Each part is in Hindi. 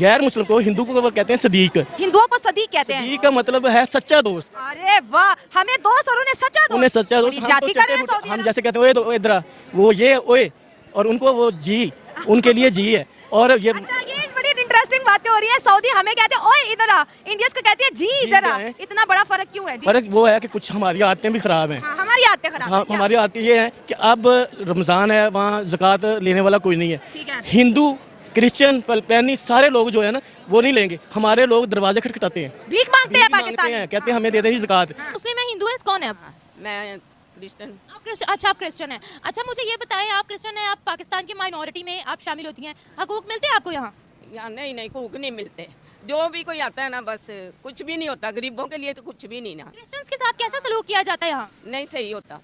गैर मुस्लिम को, हिंदू को वो कहते हैं सदीक। हिंदुओं को सदीक कहते हैं। सदीक का मतलब है सच्चा दोस्त। अरे वाह, हमें दोस्त और उन्हें सच्चा दोस्त। उन्हें सच्चा दोस्त। बड़ी ज्यादती कर रहे हैं सऊदी हम अरब। जैसे कहते हैं ओए तो इधर आ, वो ये ओए, और उनको वो जी, उनके लिए जी है। और ये अच्छा, ये बड़ी इंटरेस्टिंग बातें हो रही है। सऊदी हमें कहते हैं ओए इधर आ, इंडियंस को कहते हैं जी इधर आ। है। इतना बड़ा फर्क क्यों है जी? फर्क वो है कि कुछ हमारी आदतें भी खराब हैं। हाँ, हमारी आदतें खराब हैं। क्या? हमारी आदतें ये है कि अब रमज़ान है, वहाँ ज़कात लेने वाला कोई नहीं ठीक है। है। हिंदू, क्रिश्चियन, फिलिपाइनी सारे लोग जो है ना वो नहीं लेंगे। हमारे लोग दरवाजे खटखटाते हैं, भीख मांगते हैं भीख मांगते पाकिस्तान हैं, कहते हैं हमें दे दीजिए ज़कात। मुस्लिम है, हिंदू है, कौन है आप? मैं क्रिश्चियन। आप क्रिश्चियन? अच्छा, आप क्रिश्चियन हैं। अच्छा, मुझे ये बताएं, आप क्रिश्चियन हैं, आप पाकिस्तान की माइनॉरिटी में आप शामिल होती हैं, हकूक मिलते हैं आपको यहाँ? यहाँ नहीं नहीं हकूक नहीं मिलते। जो भी कोई आता है ना बस कुछ भी नहीं होता, गरीबों के लिए तो कुछ भी नहीं ना। क्रिश्चियंस के साथ कैसा सलूक किया जाता है यहाँ? नहीं सही होता,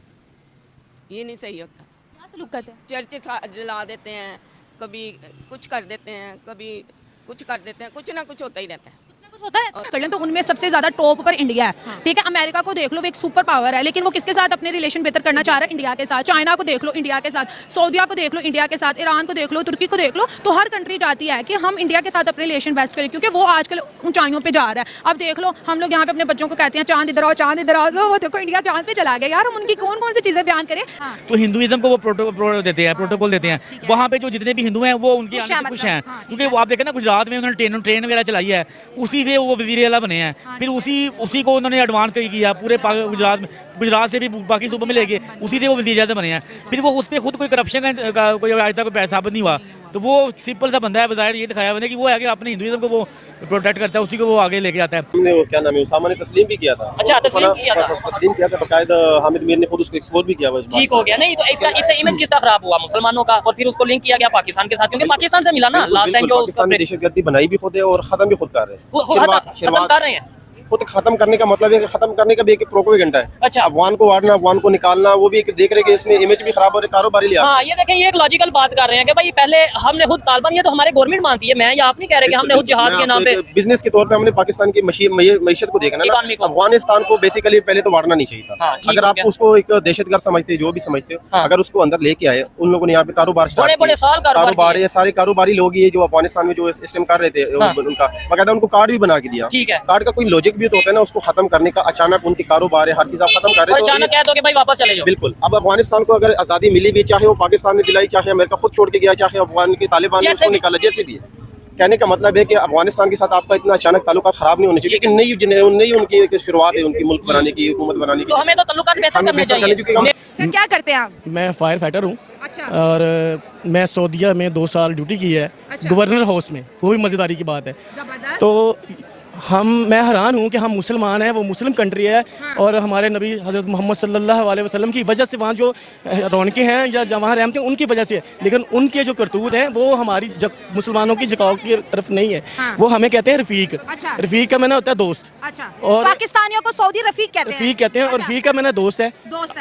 ये नहीं सही होता। क्या सलूक करते हैं? चर्च जला देते हैं, कभी कुछ कर देते हैं, कभी कुछ कर देते हैं, कुछ ना कुछ होता ही रहता है। कुछ ना कुछ होता है। कर लें तो उनमें सबसे ज्यादा टॉप पर इंडिया है। ठीक है, अमेरिका को देख लो, वो एक सुपर पावर है, लेकिन वो किसके साथ अपने रिलेशन बेहतर करना चाह रहा है? इंडिया के साथ। चाइना को देख लो, इंडिया के साथ। सऊदीया को देख लो, इंडिया के साथ। ईरान को देख लो, तुर्की को देख लो। तो हर कंट्री चाहती है कि हम इंडिया के साथ अपने रिलेशन बेस्ट करें, क्योंकि वो आजकल ऊंचाइयों पे जा रहा है। अब देख लो, हम लोग यहाँ पे अपने बच्चों को कहते हैं चांद इधर आओ, चांद इधर आओ, तो वो देखो इंडिया चांद पे चला गया। यार हम उनकी कौन कौन सी चीजें बयान करें? तो हिंदुइज्म को वो प्रोटोकॉल देते हैं। वहाँ पे जो जितने भी हिंदू हैं वो उनकी आगे से खुश हैं, क्योंकि वो आप देखें ना गुजरात में उन्होंने ट्रेन वगैरह चलाई है, उसी से वो वजीर आला बने हैं। फिर उसी को उन्होंने एडवांस किया पूरे गुजरात से भी बाकी सूबों में लेके, उसी से वो वजीर आला बने हैं। फिर वो उस पर खुद कोई करप्शन का कोई आज तक कोई पैसा साबित नहीं हुआ। तो वो सिंपल सा बंदा है, बजाय ये दिखाया मैंने कि वो है कि अपने हिंदुइज्म को वो प्रोटेक्ट करता है, उसी को वो आगे लेके आता है। हमने वो क्या नाम है उसामा ने तस्लीम भी किया था। अच्छा, तस्लीम किया था बाकायदा हामिद मीर ने खुद उसको एक्सपोज भी किया। ठीक हो गया। नहीं तो इससे इमेज किसका खराब हुआ? मुसलमानों का। और फिर उसको लिंक किया गया पाकिस्तान के साथ, क्योंकि पाकिस्तान से मिला ना लास्ट टाइम जो पाकिस्तान में दहशतगर्दी बनाई भी खुद है और खत्म भी खुद कर रहे हैं। खत्म कर रहे हैं। खुद खत्म करने का मतलब है कि खत्म करने का भी एक प्रोपेगेंडा है। अच्छा, अफगान को वारना, अफगान को निकालना, वो भी एक देख रहे कि इसमें इमेज भी खराब हो रही है, कारोबारी लिहाज। हाँ, ये देखें, ये एक लॉजिकल बात कर रहे हैं कि भाई पहले हमने खुद तालिबान, ये तो हमारे गवर्नमेंट मानती है। मैं ये आप नहीं कह रहे कि हमने खुद जिहाद के नाम पे बिजनेस के तौर पे हमने पाकिस्तान की मईशत को देखना ना। अफगानिस्तान को बेसिकली पहले तो वारना नहीं चाहिए था। अगर आप उसको एक दहशतगर्द समझते, जो भी समझते हो, अगर उसको अंदर लेके आए, उन लोगों ने यहाँ पे कारोबार कारोबार ये सारे कारोबारी लोग ये जो अफगानिस्तान में जो सिस्टम कर रहे थे, उनका बाकायदा उनको कार्ड भी बना के दिया। कार्ड का कोई लॉजिक भी तो होता है ना, उसको खत्म करने का। अचानक उनकी कारोबार है, हर चीज आप खत्म कर रहे हो, अचानक कह दो कि भाई वापस चले जाओ। बिल्कुल। अब अफगानिस्तान को अगर आजादी मिली भी, चाहे वो पाकिस्तान ने दिलाई, चाहे अमेरिका खुद छोड़ के गया, चाहे अफगान के तालिबान ने उसको निकाला, जैसे भी है, कहने का मतलब है कि अफगानिस्तान के साथ आपका इतना अचानक ताल्लुकात खराब नहीं होने चाहिए। लेकिन नई उनकी शुरुआत है, उनकी मुल्क बनाने की, हुकूमत बनाने की। तो हमें तो ताल्लुकात बेहतर करने चाहिए। सर क्या करते हैं आप? मैं फायर फाइटर हूँ। अच्छा। और मैं सऊदीया में 2 साल ड्यूटी की है। अच्छा। गवर्नर हाउस में, वो भी मज़ेदारी की बात है। जबरदस्त। तो मैं हैरान हूँ कि हम मुसलमान हैं, वो मुस्लिम कंट्री है। हाँ। और हमारे नबी हज़रत मोहम्मद सल्लल्लाहु अलैहि वसल्लम की वजह से वहाँ जो रौनकें हैं या वहाँ रहमतें उनकी वजह से है, लेकिन उनके जो करतूत हैं वो हमारी मुसलमानों की झुकाव की तरफ नहीं है। हाँ। वो हमें कहते हैं रफ़ीक। अच्छा। रफ़ीक का मैंने होता है दोस्त। अच्छा। और पाकिस्तानियों को सऊदी रफ़ीक कहते हैं। रफ़ीक कहते हैं। और रफ़ीक का मैंने दोस्त है।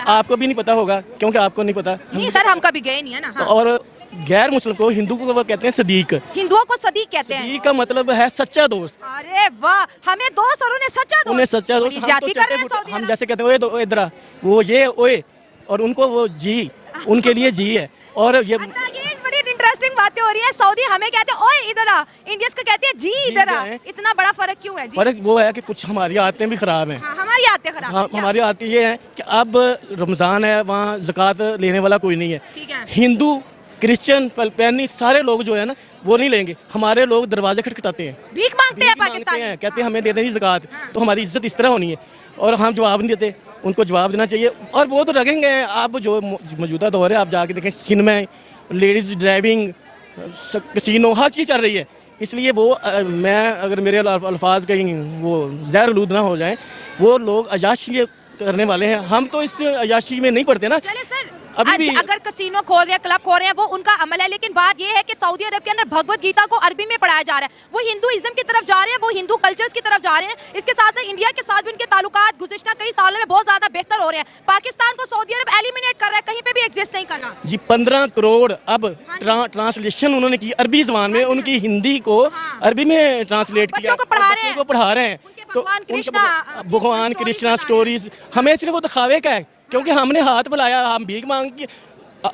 आपको भी नहीं पता होगा, क्योंकि आपको नहीं पता। नहीं सर, हम कभी गए नहीं है ना। और गैर मुस्लिम को, हिंदू को वो कहते हैं सदीक। हिंदुओं को सदीक कहते हैं। सदीक का मतलब है सच्चा दोस्त। अरे वाह, हमें दोस्त और उन्हें सच्चा दोस्त। उन्हें सच्चा दोस्त। हम जैसे कहते हैं ओए तो इधर आ, वो ये ओए, और उनको वो जी, उनके लिए जी है। और ये अच्छा, ये बड़ी इंटरेस्टिंग बातें हो रही है। सऊदी हमें कहते हैं ओए इधर आ, इंडियंस को कहते हैं जी इधर आ। इतना बड़ा फर्क क्यों है जी? फर्क वो है कि कुछ हमारी आदतें भी खराब हैं। हाँ, हमारी आदतें खराब हैं। हमारी आदतें ये है कि अब रमज़ान है, वहाँ ज़कात लेने वाला कोई नहीं है। ठीक है। हिंदू, क्रिश्चियन, फिलिपाइनी सारे लोग जो है ना वो नहीं लेंगे। हमारे लोग दरवाजे खटखटाते हैं, भीख मांगते हैं पाकिस्तान, कहते हैं हमें दे दें ज़कात। तो हमारी इज्जत इस तरह होनी है, और हम जवाब नहीं देते। उनको जवाब देना चाहिए, और वो तो रखेंगे। आप जो मौजूदा दौर है, आप जाके देखें, सिनेमा, लेडीज़ ड्राइविंग, कसिनो, हर चीज़ चल रही है। इसलिए वो मैं अगर मेरे अल्फाज कहीं वो ज़हर आलूद ना हो जाए, वो लोग अयाशी करने वाले हैं। हम तो इस अयाशी में नहीं पड़ते ना। चले सर, अभी भी अगर कसीनो खोल रहे हैं, क्लब खोल रहे हैं, वो उनका अमल है, लेकिन बात ये है कि सऊदी अरब के अंदर भगवत गीता को अरबी में पढ़ाया जा रहा है। वो हिंदुइज्म की तरफ जा रहे हैं, वो हिंदू कल्चर्स की तरफ जा रहे हैं। इसके साथ साथ इंडिया के साथ भी उनके ताल्लुकात गुज़िश्ता कई सालों में बहुत ज्यादा बेहतर हो रहे हैं। पाकिस्तान को सऊदी अरब एलिमिनेट कर रहा है, कहीं पे भी एग्जिस्ट नहीं कर रहा जी। 15 करोड़ अब ट्रांसलेशन उन्होंने की अरबी ज़बान में, उनकी हिंदी को अरबी में ट्रांसलेट किया, बच्चों को पढ़ा रहे हैं। तो भगवान कृष्णा स्टोरीज हमें सिर्फ वो दिखावे का है, क्योंकि हमने हाथ बुलाया, हम भीख मांग के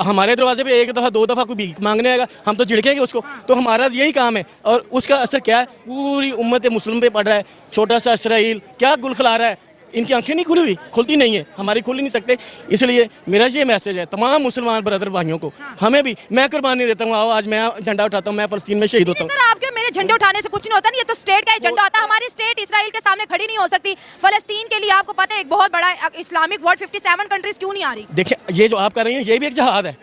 हमारे दरवाजे पे एक दफ़ा 2 दफ़ा कोई भीख मांगने आएगा, हम तो झिड़केंगे उसको। तो हमारा यही काम है, और उसका असर क्या है, पूरी उम्मत मुस्लिम पे पड़ रहा है। छोटा सा इसराइल क्या गुल खिला रहा है, इनकी आंखें नहीं खुली हुई, खुलती नहीं है, हमारी खुल ही नहीं सकते। इसलिए मेरा ये मैसेज है तमाम मुसलमान ब्रदर भाइयों को, हमें भी, मैं कुर्बानी देता हूँ, आओ आज मैं झंडा उठाता हूँ, मैं फ़लस्तीन में शहीद होता हूँ। सर आपके मेरे झंडे उठाने से कुछ नहीं होता, नहीं, ये तो स्टेट का एजेंडा होता है। हमारी स्टेट इसराइल के सामने खड़ी नहीं हो सकती। फलस्तीन के लिए आपको पता है एक बहुत बड़ा इस्लामिक वर्ल्ड 57 कंट्रीज क्यों नहीं आ रही? देखिए ये जो आप कर रही हैं ये भी एक जहाद है।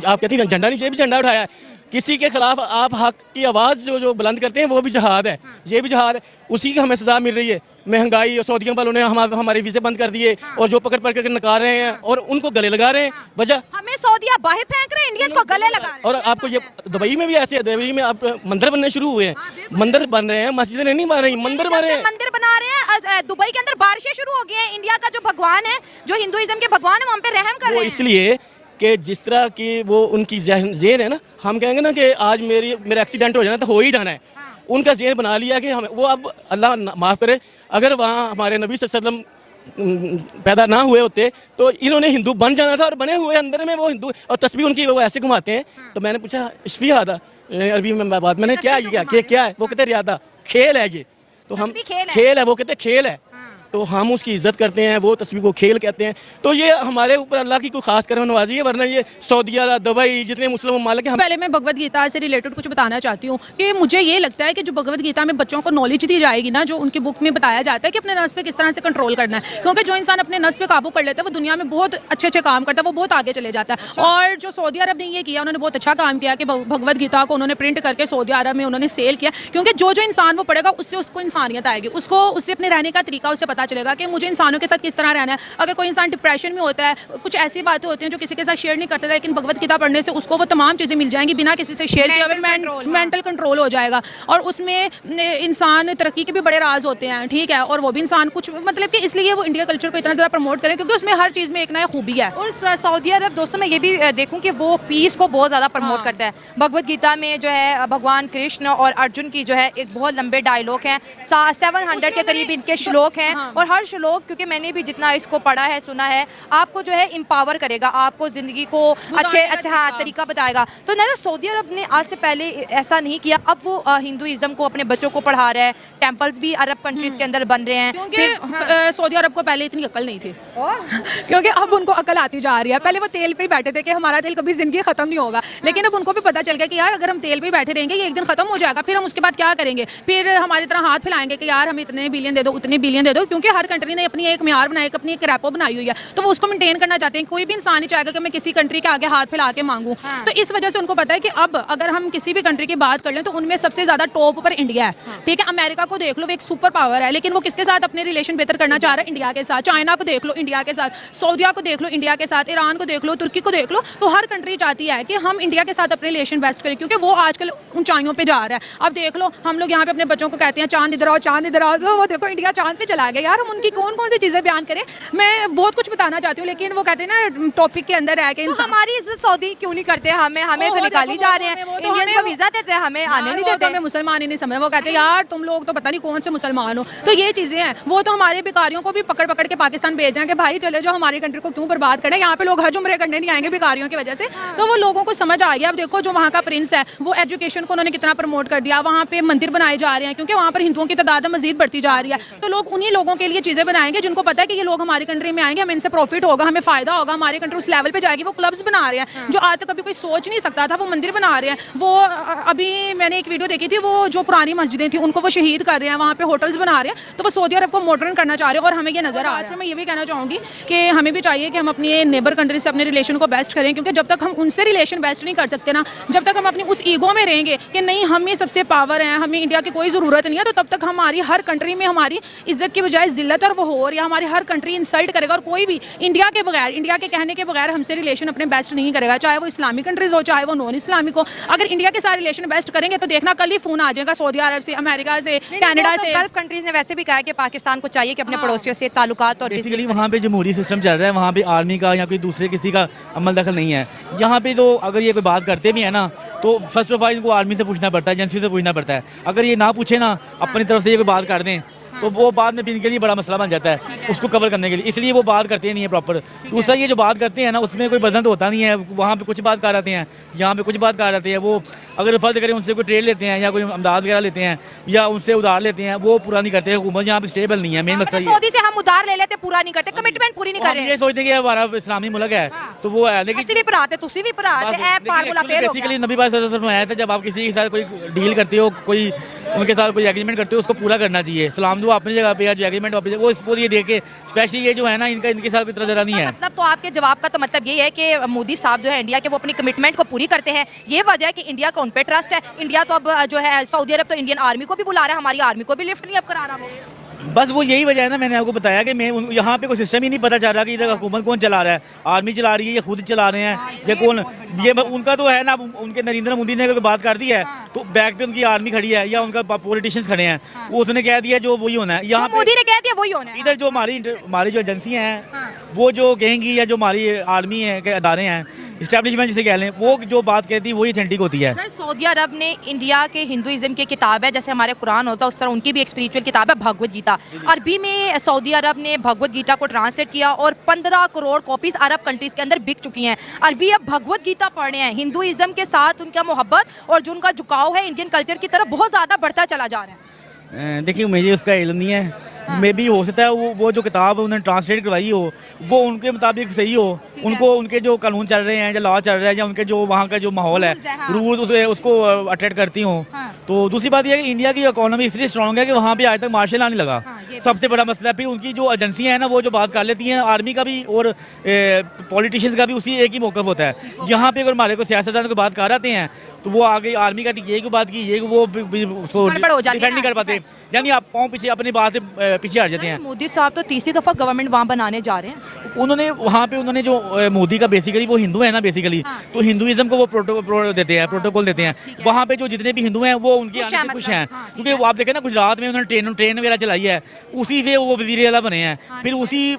आप कहती हैं झंडा नहीं, ये भी झंडा उठाया है। किसी के खिलाफ आप हक की आवाज़ जो बुलंद करते हैं वो भी जहाद है, ये भी जहाद है। उसी की हमें सजा मिल रही है। महंगाई और सऊदियों वालों ने हमारे वीज़े बंद कर दिए, और जो पकड़ पकड़ कर नकार रहे हैं और उनको गले लगा रहे हैं। वजह हमें सऊदिया बाहर फेंक रहे हैं, इंडियंस को गले लगा रहे हैं। और आपको ये दुबई में भी ऐसे है, दुबई में आप मंदिर बनने शुरू हुए हैं, मंदिर बन रहे हैं, मस्जिदें नहीं बन रही, मंदिर बन रहे हैं, मंदिर बना रहे हैं। दुबई के अंदर बारिशें शुरू हो गई हैं। इंडिया का जो भगवान है, जो हिंदुइज्म के भगवान है, वो हम पे रहम कर वो रहे हैं। इसलिए कि जिस तरह की वो उनकी ज़हन है ना, हम कहेंगे ना कि आज मेरा एक्सीडेंट हो जाना तो हो ही जाना है, उनका ज़हन बना लिया कि हम वो, अब अल्लाह माफ़ करे, अगर वहाँ हमारे नबी सल्लल्लाहु अलैहि वसल्लम पैदा ना हुए होते तो इन्होंने हिंदू बन जाना था, और बने हुए अंदर में वो हिंदू, और तस्वीर उनकी वो ऐसे घुमाते हैं। तो मैंने पूछा इश्फिया था अरबी में बात, मैंने क्या है, वो कहते रियादा, खेल है ये। तो हम खेल है, वो कहते खेल है, तो हम उसकी इज्जत करते हैं, वो तस्वीर को खेल कहते हैं। तो ये हमारे ऊपर अल्लाह की कोई खास करम नवाजी है, वरना ये सऊदीया, दुबई, जितने मुस्लिम ममालिक हैं। पहले मैं भगवत गीता से रिलेटेड कुछ बताना चाहती हूँ कि मुझे ये लगता है कि जो भगवत गीता में बच्चों को नॉलेज दी जाएगी ना, जो उनकी बुक में बताया जाता है कि अपने नफ्स पे किस तरह से कंट्रोल करना है, क्योंकि जो इंसान अपने नफ्स पे काबू कर लेता है वो दुनिया में बहुत अच्छे काम करता है, वो बहुत आगे चले जाता है। और जो सऊदी अरब ने ये किया, उन्होंने बहुत अच्छा काम किया कि भगवत गीता को उन्होंने प्रिंट करके सऊदी अरब में उन्होंने सेल किया, क्योंकि जो इंसान वो पढ़ेगा उससे उसको इंसानियत आएगी, उससे अपने रहने का तरीका उससे पता चलेगा कि मुझे इंसानों के साथ किस तरह रहना है। अगर कोई इंसान डिप्रेशन में होता है, कुछ ऐसी बातें होती हैं जो किसी के साथ शेयर नहीं करता, लेकिन भगवत गीता पढ़ने से उसको वो तमाम चीज़ें मिल जाएंगी बिना किसी से शेयर किए, मेंटल कंट्रोल हो जाएगा। और उसमें इंसान तरक्की के भी बड़े राज होते हैं, ठीक है, और वो भी इंसान कुछ मतलब कि इसलिए वो इंडिया कल्चर को इतना ज़्यादा प्रमोट करें, क्योंकि उसमें हर चीज़ में एक नया खूबी है। और सऊदी अरब दोस्तों मैं ये भी देखूं कि वो पीस को बहुत ज़्यादा प्रमोट करता है। भगवत गीता में जो है भगवान कृष्ण और अर्जुन की जो है एक बहुत लंबे डायलॉग हैं, 700 के करीब इनके श्लोक हैं, और हर श्लोक, क्योंकि मैंने भी जितना इसको पढ़ा है, सुना है, आपको जो है एम्पावर करेगा, आपको ज़िंदगी को अच्छा तरीका बताएगा। तो ना सऊदी अरब ने आज से पहले ऐसा नहीं किया, अब वो हिंदुइज्म को अपने बच्चों को पढ़ा रहा है, टेम्पल्स भी अरब कंट्रीज़ के अंदर बन रहे हैं। क्योंकि सऊदी अरब को पहले इतनी अकल नहीं थी, क्योंकि अब उनको अकल आती जा रही है। पहले वो तेल पे ही बैठे थे कि हमारा तेल कभी जिंदगी खत्म नहीं होगा, लेकिन अब उनको भी पता चल गया कि यार अगर हम तेल पे ही बैठे रहेंगे ये एक दिन खत्म हो जाएगा, फिर हम उसके बाद क्या करेंगे, फिर हमारी तरह हाथ फैलाएंगे कि यार हमें इतने बिलियन दे दो, उतने बिलियन दे दो, क्योंकि हर कंट्री ने अपनी एक म्यार बनाई, अपनी एक रैपो बनाई हुई है, तो वो उसको मेंटेन करना चाहते हैं। कोई भी इंसान नहीं चाहेगा कि मैं किसी कंट्री के आगे हाथ फैला के मांगूं। तो इस वजह से उनको पता है कि अब अगर हम किसी भी कंट्री की बात कर लें तो उनमें सबसे ज्यादा टॉप पर इंडिया है, ठीक है। अमेरिका को देख लो, वो एक सुपर पावर है, लेकिन वो किसके साथ अपने रिलेशन बेहतर करना चाह रहा है, इंडिया के साथ। चाइना को देख लो, इंडिया के साथ। सऊदिया को देख लो, इंडिया के साथ। ईरान को देख लो, तुर्की को देख लो। तो हर कंट्री चाहती है कि हम इंडिया के साथ अपने रिलेशन बेस्ट करें, क्योंकि वो आजकल ऊंचाइयों पे जा रहा है। अब देख लो, हम लोग यहाँ पे अपने बच्चों को कहते हैं चांद इधर आओ, चांद इधर आओ, तो वो देखो इंडिया चांद पे चला गया। यार हम उनकी कौन कौन सी चीजें बयान करें, मैं बहुत कुछ बताना चाहती हूँ, लेकिन वो कहते हैं ना टॉपिक के अंदर है कि हमारी इज्जत सऊदी क्यों नहीं करते, हमें तो निकाली जा रहे हैं, इंडियंस को वीजा देते हैं, हमें आने नहीं देते। हमें मुसलमान ही नहीं समझ, वो कहते हैं यार तुम लोग तो पता नहीं कौन से मुसलमान हो। तो ये चीजें हैं, वो तो हमारे भिखारियों को भी पकड़ पकड़ के पाकिस्तान भेज रहे हैं कि भाई चले जाओ, हमारी कंट्री को क्यों बर्बाद करना है, यहाँ पे लोग हज उम्रे करने नहीं आएंगे भिखारियों की वजह से। तो वो लोगों को समझ आ गया। अब देखो जो वहाँ का प्रिंस है, वो एजुकेशन को उन्होंने कितना प्रमोट कर दिया, वहाँ पे मंदिर बनाए जा रहे हैं, क्योंकि वहाँ पर हिंदुओं की तादाद मजीद बढ़ती जा रही है। तो लोग उन्हीं लोगों के लिए चीजें बनाएंगे जिनको पता है कि ये लोग हमारी कंट्री में आएंगे, हमें इनसे प्रॉफिट होगा, हमें फायदा होगा, हमारी कंट्री उस लेवल पे जाएगी। वो क्लब्स बना रहे हैं जो आज तक कभी कोई सोच नहीं सकता था, वो मंदिर बना रहे हैं। वो अभी मैंने एक वीडियो देखी थी, वो जो पुरानी मस्जिदें थी उनको वो शहीद कर रहे हैं, वहाँ पे होटल्स बना रहे हैं। तो वो सऊदी अरब को मॉडर्न करना चाह रहे हैं, और हमें ये नजर आ रहा है। मैं ये भी कहना चाहूँगी कि हमें भी चाहिए कि हम अपने नेबर कंट्री से अपने रिलेशन को बेस्ट करें, क्योंकि जब तक हम उनसे रिलेशन बेस्ट नहीं कर सकते ना, जब तक हम अपनी उस ईगो में रहेंगे कि नहीं हम ही सबसे पावर हैं, हमें इंडिया की कोई ज़रूरत नहीं है, तो तब तक हमारी हर कंट्री में हमारी इज्जत की बजाय जिल्लत और वो हो, या हमारी हर कंट्री इंसल्ट करेगा। और कोई भी इंडिया के बगैर, इंडिया के कहने के बगैर हमसे रिलेशन अपने बेस्ट नहीं करेगा, चाहे वो इस्लामिक कंट्रीज हो चाहे वो नॉन इस्लामिक हो। अगर इंडिया के साथ रिलेशन बेस्ट करेंगे तो देखना कल ही फोन आ जाएगा सऊदी अरब से, अमेरिका से, कनाडा से। गल्फ कंट्रीज ने वैसे भी कहा कि पाकिस्तान को चाहिए कि अपने पड़ोसियों से ताल्लुकात और बेसिकली वहाँ पे जमहूरी सिस्टम चल रहा है, वहाँ पे आर्मी का या कोई दूसरे किसी का अमल दखल नहीं है। यहाँ पे तो अगर ये कोई बात करते भी है ना, तो फर्स्ट ऑफ ऑल इनको आर्मी से पूछना पड़ता है, एजेंसी से पूछना पड़ता है। अगर ये ना पूछे ना, अपनी तरफ से ये कोई बात कर दें, तो वो बाद में फिर इनके लिए बड़ा मसला बन जाता है उसको कवर करने के लिए, इसलिए वो बात करते नहीं है प्रॉपर। दूसरा ये जो बात करते हैं ना उसमें कोई वजन तो होता नहीं है, वहाँ पे कुछ बात कर आते हैं, यहाँ पे कुछ बात कर आते हैं। वो अगर फर्ज करें उनसे कोई ट्रेड लेते हैं या कोई अमदाद वगैरह लेते हैं या उनसे उधार लेते हैं, वो पूरा नहीं करते। हुकूमत यहाँ पे स्टेबल नहीं है, मेन मसला ये है। सऊदी से हम उधार ले लेते पूरा नहीं करते, कमिटमेंट पूरी नहीं कर रहे। ये सोचते हैं कि हमारा इस्लामी मुल्क है तो वो है, लेकिन ਅਸੀਂ ਵੀ ਭਰਾ ਤੇ ਤੁਸੀਂ ਵੀ ਭਰਾ ਤੇ ਇਹ ਫਾਰਮੂਲਾ ਫੇਰ हो बेसिकली गया। नबी पाक सल्लल्लाहु अलैहि वसल्लम आया था, जब आप किसी के साथ कोई डील करते हो, कोई उनके साथ कोई एग्रीमेंट करते हो, उसको पूरा करना चाहिए। सलाम दुआ अपनी जगह पे या जो एग्रीमेंट वो इसको ये देख के स्पेशली ये जो है ना इनके साथ कोई तरह जरा नहीं है। मतलब तो आपके जवाब का तो मतलब ये है कि मोदी साहब जो है इंडिया के वो अपनी कमिटमेंट को पूरी करते हैं, ये वजह है कि इंडिया का उन पे ट्रस्ट है। इंडिया तो अब जो है सऊदी अरब तो इंडियन आर्मी को भी बुला रहा है, हमारी आर्मी को भी लिफ्ट नहीं अब करा रहा वो। बस वो यही वजह है ना, मैंने आपको बताया कि मैं यहाँ पे कोई सिस्टम ही नहीं पता चल रहा कि इधर हुकूमत कौन चला रहा है, आर्मी चला रही है या खुद चला रहे हैं या कौन। ये उनका तो है ना, उनके नरेंद्र मोदी ने अगर बात कर दी है तो बैक पे उनकी आर्मी खड़ी है या उनका पॉलिटिशियंस खड़े हैं, वो उसने कह दिया जो वही होना है। यहाँ मोदी ने कह दिया वही होना है। इधर जो हमारी जो एजेंसियाँ हैं वो जो कहेंगी या जो हमारी आर्मी है के अदारे हैं, इस्टेब्लिशमेंट जिसे कह लें, वो जो बात कहती है वही ऑथेंटिक होती है। सर सऊदी अरब ने इंडिया के हिंदुइज्म की किताब है, जैसे हमारे कुरान होता है उस तरह उनकी भी एक स्पिरिचुअल किताब है भगवत गीता। अरबी में सऊदी अरब ने भगवत गीता को ट्रांसलेट किया और 15 करोड़ कॉपीज अरब कंट्रीज के अंदर बिक चुकी हैं। अरबी अब भगवत गीता पढ़ रहे हैं, हिंदुइज्म के साथ उनका मोहब्बत और जो उनका झुकाव है इंडियन कल्चर की तरफ बहुत ज़्यादा बढ़ता चला जा रहा है। देखिए मुझे उसका इल्म नहीं है, मे भी हो सकता है वो जो किताब उन्होंने ट्रांसलेट करवाई हो वो उनके मुताबिक सही हो, उनको उनके जो कानून चल रहे हैं या लॉ चल रहा है या उनके जो वहाँ का जो माहौल है रूल उसको अट्रैक्ट करती हूँ। तो दूसरी बात यह है कि इंडिया की इकोनॉमी इसलिए स्ट्रॉन्ग है कि वहाँ पे आज तक मार्शल लॉ नहीं लगा, सबसे बड़ा मसला है। फिर उनकी जो एजेंसियाँ हैं ना वो जो बात कर लेती हैं, आर्मी का भी और पॉलिटिशियंस का भी उसी एक ही मौक़िफ़ होता है। यहाँ पे अगर हमारे को सियासतदान को बात कर आते हैं तो वो आगे आर्मी का ये को बात की ये वो उसको डिफेंड नहीं कर पाते, यानी आप पाँव पीछे अपनी बात से पीछे हट जाते हैं। मोदी साहब तो तीसरी दफा गवर्नमेंट वहाँ बनाने जा रहे हैं। उन्होंने वहाँ पे उन्होंने जो मोदी का बेसिकली वो हिंदू है ना बेसिकली, तो हिंदुइज्म को वो प्रोटोकॉल देते हैं। वहाँ पे जो जितने भी हिंदू हैं वो उनके आने से खुश हैं, क्योंकि वो आप देखें ना गुजरात में उन्होंने ट्रेन वगैरह चलाई है, उसी से वो वज़ीर आला बने हैं। फिर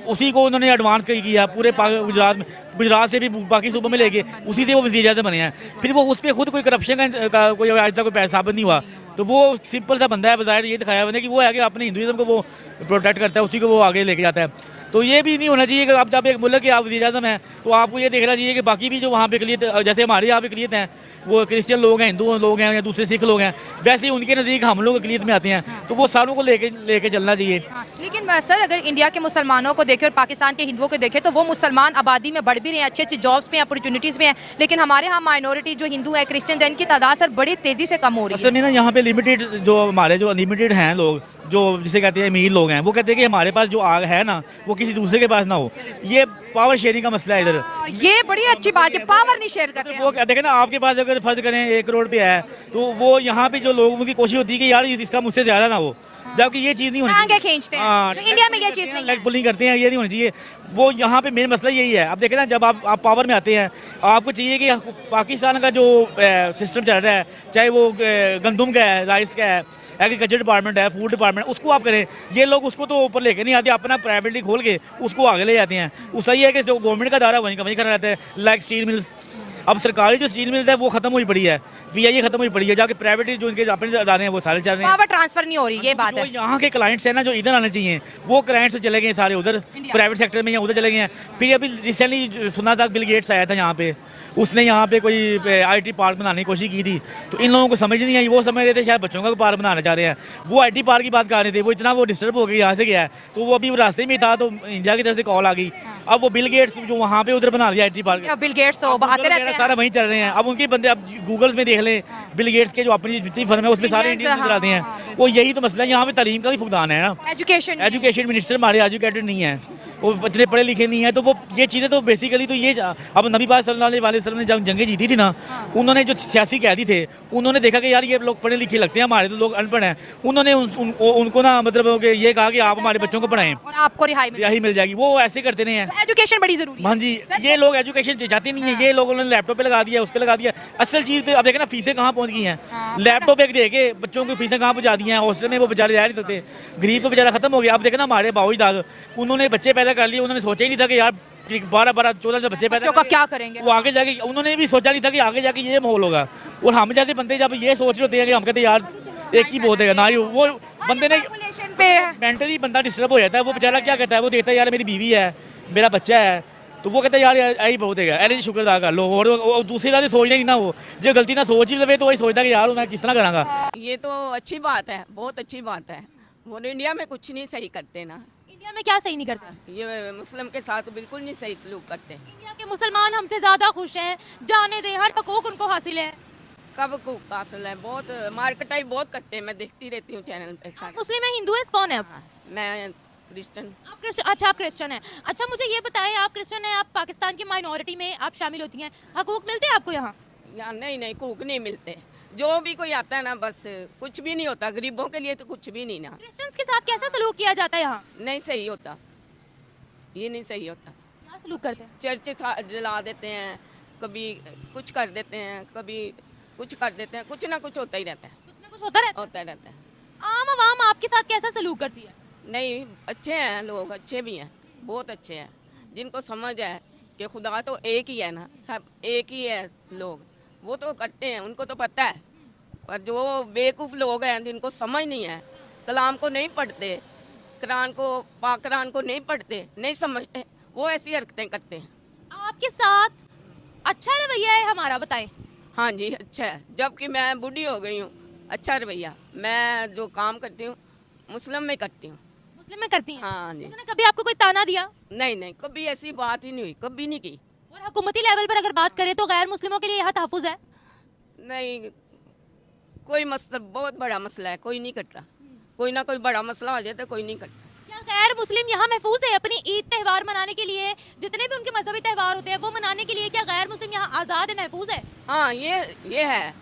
उसी को उन्होंने एडवांस किया पूरे गुजरात से भी बाकी सूबों में लेके उसी से वो वज़ीर आज़म बने हैं। फिर वो उस पर खुद कोई करप्शन का कोई आज तक कोई पैसा साबित नहीं हुआ, तो वो सिंपल सा बंदा है, बज़ाहिर ये दिखाया मैंने कि वो है कि अपने हिंदुइज्म को वो प्रोटेक्ट करता है, उसी को वो आगे लेके जाता है। तो ये भी नहीं होना चाहिए कि आप जब एक मुल्क के आप वज़ीर आज़म हैं तो आपको ये देखना चाहिए कि बाकी भी जो वहाँ पे अक़लियत, जैसे हमारे यहाँ पे अक़लियत हैं, वो क्रिश्चियन लोग हैं, हिंदू लोग हैं या दूसरे सिख लोग हैं, वैसे ही उनके नज़दीक हम लोग अक़लियत में आते हैं, तो वो सारों को लेके चलना चाहिए। लेकिन सर अगर इंडिया के मुसलमानों को देखें और पाकिस्तान के हिंदुओं को देखें तो वो मुसलमान आबादी में बढ़ भी रहे हैं, अच्छी अच्छी जॉब्स पे अपॉर्चुनिटीज़ में हैं, लेकिन हमारे यहाँ माइनॉरिटी जो हिंदू है क्रिश्चियन है इनकी तादाद सर बड़ी तेज़ी से कम हो रही है। असल में ना यहाँ पे लिमिटेड जो हमारे जो अनलिमिटेड हैं लोग, जो जिसे कहते हैं अमीर लोग हैं, वो कहते हैं कि हमारे पास जो आग है ना वो किसी दूसरे के पास ना हो। ये पावर शेयरिंग का मसला है इधर। ये बड़ी अच्छी बात है, पावर नहीं शेयर करते वो देखें ना, आपके पास अगर फर्ज करें 1 करोड़ पे है तो वो यहाँ पे जो लोगों की कोशिश होती है कि यार इसका मुझसे ज़्यादा ना हो, जबकि ये चीज़ नहीं होनी चाहिए। खींचते हैं तो इंडिया में ये चीज़ नहीं है, लेग पुलिंग करते हैं, ये नहीं होनी चाहिए। वो यहाँ पे मेन मसला यही है। अब देखें ना, जब आप पावर में आते हैं आपको चाहिए कि पाकिस्तान का जो सिस्टम चल रहा है, चाहे वो गंदम का है, राइस का है, एग्रीकल्चर डिपार्टमेंट है, फूड डिपार्टमेंट, उसको आप करें। ये लोग उसको तो ऊपर लेके नहीं आते, अपना प्राइवेटली खोल के उसको आगे ले जाते हैं। वो सही है कि जो गवर्नमेंट का दायरा वहीं का वहीं खड़ा रहता है, लाइक स्टील मिल्स। अब सरकारी जो स्टील मिल्स है वो खत्म हुई पड़ी है, पीआईए खत्म हुई पड़ी है, जाके प्राइवेट जो इनके अपने अदारे हैं वो सारे चल रहे हैं, पावर ट्रांसफर नहीं हो रही, ये बात है। यहाँ के क्लाइंट्स हैं ना जो इधर आने चाहिए, वो क्लाइंट्स चले गए सारे उधर प्राइवेट सेक्टर में या उधर चले गए हैं। फिर अभी रिसेंटली सुना था बिल गेट्स आया था यहाँ पे, उसने यहाँ पे कोई आईटी पार्क बनाने की कोशिश की थी, तो इन लोगों को समझ नहीं आई, वो समझ रहे थे शायद बच्चों का पार्क बनाना चाह रहे हैं, वो आईटी पार्क की बात कर रहे थे। वो इतना वो डिस्टर्ब हो गया, यहाँ से गया है तो वो अभी रास्ते में था तो इंडिया की तरफ से कॉल आ गई। अब वो बिल गेट्स जो वहाँ पे उधर बना दिया आईटी पार्क, बिल गेट्स आते रहते हैं, सारा वहीं चल रहे हैं। अब उनके बंदे अब गूगल्स में देख लें, बिल गेट्स के जो अपनी जितनी फर्म है उसमें सारे इंडियन नजर आते हैं। वो यही तो मसला है, यहाँ पे तालीम का भी फुकदान है ना, एजुकेशन मिनिस्टर हमारे एजुकेटेड नहीं है, वो इतने पढ़े लिखे नहीं है। तो वो ये चीज़ें तो बेसिकली तो ये अब नबी पाक सल्लल्लाहु अलैहि वसल्लम ने जब जंगें जीती थी ना, उन्होंने जो सियासी कैदी थे उन्होंने देखा कि यार ये लोग पढ़े लिखे लगते हैं, हमारे तो लोग अनपढ़ हैं, उन्होंने उनको ना मतलब ये कहा कि आप हमारे बच्चों को पढ़ाएं और आपको रिहाई मिल जाएगी। वो ऐसे करते नहीं हैं, एजुकेशन बड़ी जरूरी है। हाँ जी, ये लोग एजुकेशन चाहते नहीं है, ये लोगों ने लैपटॉप पे लगा दिया, उस पर लगा दिया, असल चीज़ पे। अब देखें ना फीसें कहाँ पहुँच गई हैं, लैपटॉप पे दे के बच्चों की फीसें कहाँ पहुँचा दी हैं, हॉस्टल में वो बेचारे रह नहीं सकते, गरीब तो बेचारा खत्म हो गया। अब देखें ना हमारे बाबू दाद, उन्होंने बच्चे पैदा कर लिए, उन्होंने सोचा ही नहीं था कि यार 12-14 बच्चे पैदा का क्या करेंगे, वो आगे जाके उन्होंने भी सोचा नहीं था कि आगे जाके ये माहौल होगा। और हम जैसे बंदे जब ये सोच रहे होते हैं कि हम कहते हैं यार एक ही बहुत है ना ही वो बंदे ने Population पे है। मेंटली बंदा डिस्टर्ब हो जाता है। वो बेचारा क्या कहता है, वो देखता है यार मेरी बीवी है, मेरा बच्चा है, तो वो कहता है यार यही बहुत है, एल जी शुक्र अदा कर लो। और दूसरी बात सोचना नहीं ना, वो जो गलती ना सोच ही लवे तो वही सोचता कि यार मैं किस तरह करांगा। ये तो अच्छी बात है, बहुत अच्छी बात है। वो इंडिया में कुछ नहीं सही करते ना, इंडिया में क्या सही नहीं करते? ये मुस्लिम के साथ बिल्कुल नहीं सही सलूक करते। इंडिया के मुसलमान हमसे ज्यादा खुश हैं, जाने दे, हर हकूक उनको हासिल है। कब को हासिल है, बहुत मार्केटाई बहुत करते हैं, मैं देखती रहती हूँ चैनल पे सारे। मुस्लिम है, हिंदू है, कौन है आप? हाँ, मैं क्रिश्चियन। आप क्रिश्चियन? अच्छा, आप क्रिश्चियन हैं। अच्छा, मुझे ये बताएं, आप क्रिश्चियन हैं, आप पाकिस्तान की माइनॉरिटी में आप शामिल होती हैं, हकूक मिलते हैं आपको यहाँ? यहाँ नहीं नहीं कूक नहीं मिलते। जो भी कोई आता है ना, बस कुछ भी नहीं होता, गरीबों के लिए तो कुछ भी नहीं ना। क्रिश्चियंस के साथ कैसा सलूक किया जाता है यहाँ? नहीं सही होता, ये नहीं सही होता। क्या सलूक करते हैं? चर्च जला देते हैं, कभी कुछ कर देते हैं, कभी कुछ कर देते हैं, कुछ ना कुछ होता ही रहता है, कुछ ना कुछ होता रहता होता रहता है। है। आम आवाम आपके साथ कैसा सलूक करती है? नहीं अच्छे हैं लोग, अच्छे भी हैं, बहुत अच्छे हैं। जिनको समझ है कि खुदा तो एक ही है ना, सब एक ही है लोग, वो तो करते हैं, उनको तो पता है। पर जो बेवकूफ़ लोग हैं जिनको समझ नहीं है, कलाम को नहीं पढ़ते, कुरान को, पाक कुरान को नहीं पढ़ते, नहीं समझते, वो ऐसी हरकतें करते हैं। आपके साथ अच्छा रवैया है हमारा, बताएं। हाँ जी अच्छा है, जबकि मैं बूढ़ी हो गई हूँ, अच्छा रवैया। मैं जो काम करती हूँ मुस्लिम में करती हूँ। मुस्लिम में करती हैं? हाँ जी। उन्होंने कभी आपको कोई ताना दिया? नहीं नहीं, कभी ऐसी बात ही नहीं हुई, कभी नहीं की। और हुकूमती लेवल पर अगर बात करें तो गैर मुस्लिमों के लिए यहाँ तहफ़्फ़ुज़ है? नहीं, कोई मसला, बहुत बड़ा मसला है, कोई नहीं करता। कोई ना कोई बड़ा मसला हो जाए तो कोई नहीं करता। क्या गैर मुस्लिम यहाँ महफूज है अपनी ईद त्यौहार मनाने के लिए? जितने भी उनके मजहबी त्यौहार होते हैं वो मनाने के लिए क्या गैर मुस्लिम यहाँ आज़ाद है, महफूज है? हाँ ये है,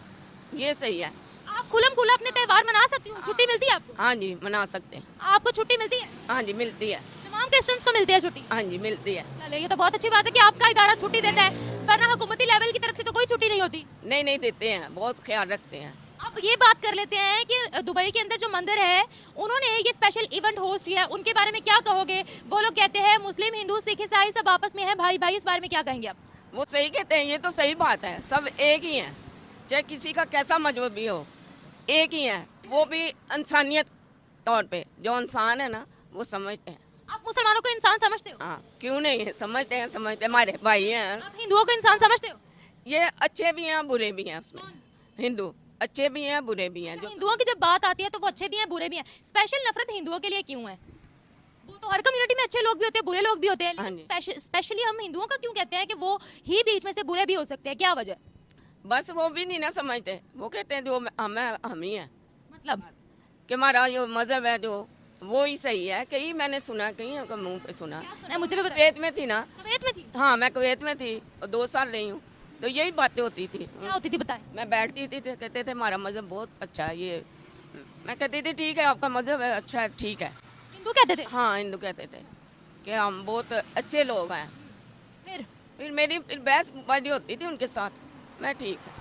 ये सही है। आप खुलम खुला अपने त्यौहार मना सकती हो, छुट्टी मिलती है आपको? हाँ जी मना सकते हैं। आपको छुट्टी मिलती है? हाँ जी मिलती है। तमाम क्रिश्चियंस को मिलती है छुट्टी? हाँ जी मिलती है। चले, ये तो बहुत अच्छी बात है कि आपका इदारा छुट्टी देता है, वरना हुकूमती लेवल की तरफ से तो कोई छुट्टी नहीं होती। नहीं नहीं देते हैं, बहुत ख्याल रखते हैं। अब ये बात कर लेते हैं कि दुबई के अंदर जो मंदिर है, उन्होंने ये स्पेशल इवेंट होस्ट किया है, उनके बारे में क्या कहोगे? वो लोग कहते हैं मुस्लिम, हिंदू, सिख, ईसाई सब आपस में है भाई भाई, इस बारे में क्या कहेंगे आप? वो सही कहते हैं, ये तो सही बात है, सब एक ही हैं, चाहे किसी का कैसा मजहब भी हो, एक ही हैं। वो भी इंसानियत तौर पे, जो इंसान है ना वो समझते हैं। आप मुसलमानों को इंसान समझते हो? हाँ क्यों नहीं है, समझते हैं, समझते हैं, हमारे भाई हैं। आप हिंदुओं को इंसान समझते हो? ये अच्छे भी हैं बुरे भी हैं, उसमें हिंदू अच्छे भी हैं बुरे भी हैं। जो हिंदुओं की जब बात आती है तो वो अच्छे भी हैं बुरे भी हैं। स्पेशल नफरत हिंदुओं के लिए क्यों है? वो तो हर कम्युनिटी में अच्छे लोग भी होते हैं, बुरे लोग भी होते हैं, हाँ लेकिन स्पेशली हम हिंदुओं का क्यों कहते हैं कि वो ही बीच में से बुरे भी हो सकते हैं? क्या वजह? बस वो भी नहीं ना समझते, वो कहते हैं जो हम ही हैं, मतलब कि हमारा जो मजहब है जो वो ही सही है। कहीं मैंने सुना, कहीं उनके मुंह पे सुना। क्या सुना है, मुझे भी बताइए। कुवैत में थी ना, कुवैत में थी? हाँ मैं कुवैत में थी और 2 साल रही हूँ, तो यही बातें होती थी। क्या होती थी बताएं? मैं बैठती थी तो कहते थे हमारा मजहब बहुत अच्छा है, ये मैं कहती थी ठीक है आपका मजहब है अच्छा है, ठीक है। हिंदू कहते थे? हाँ हिंदू कहते थे कि हम बहुत अच्छे लोग हैं। फिर मेरी बहसबाजी होती थी उनके साथ, मैं ठीक है।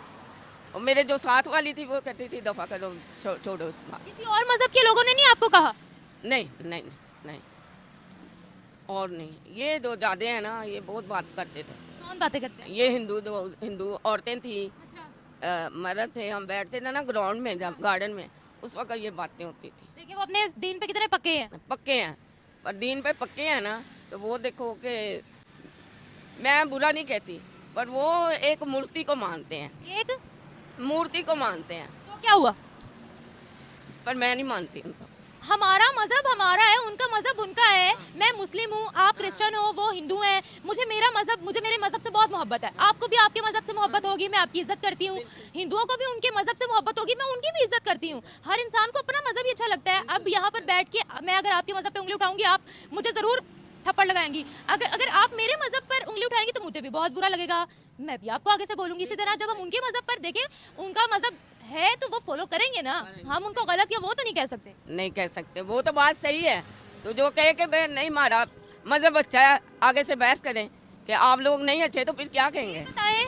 और मेरे जो साथ वाली थी वो कहती थी दफ़ा करो, छोड़ो उसका। किसी और मजहब के लोगों ने नहीं आपको कहा? नहीं नहीं नहीं, और नहीं, ये जो ज़्यादा हैं ना ये बहुत बात करते थे। कौन बातें करते हैं? ये हिंदू औरतें थी, मर्द थे, हम बैठते थे ना ग्राउंड में, जब गार्डन में, उस वक्त ये बातें होती थी। देखिए वो अपने दीन पे कितने पक्के हैं। पक्के हैं, पर दीन पे पक्के हैं ना, तो वो देखो कि मैं बुरा नहीं कहती, पर वो एक मूर्ति को मानते हैं, एक मूर्ति को मानते हैं, तो क्या हुआ? पर मैं नहीं मानती उनको। हमारा मजहब हमारा है, उनका मजहब उनका है। मैं मुस्लिम हूँ, आप क्रिश्चियन हो, वो हिंदू हैं। मुझे मेरा मजहब, मुझे मेरे मजहब से बहुत मोहब्बत है। आपको भी आपके मजहब से मोहब्बत होगी, मैं आपकी इज्जत करती हूँ। हिंदुओं को भी उनके मजहब से मोहब्बत होगी, मैं उनकी भी इज्जत करती हूँ। हर इंसान को अपना मजहब ही अच्छा लगता है। अब यहाँ पर बैठ के मैं अगर आपके मजहब पे उंगली उठाऊंगी, आप मुझे जरूर थप्पड़ लगाएंगी। अगर आप मेरे मजहब पर उंगली उठाएंगी तो मुझे भी बहुत बुरा लगेगा, मैं भी आपको आगे से बोलूंगी। इसी तरह जब हम उनके मजहब पर देखें, उनका मजहब है तो वो फॉलो करेंगे ना, हम उनको गलत या वो तो नहीं कह सकते। नहीं कह सकते, वो तो बात सही है। तो जो कहे कि भाई नहीं हमारा मजहब अच्छा है, आगे से बहस करें कि आप लोग नहीं अच्छे, तो फिर क्या कहेंगे? बताएं,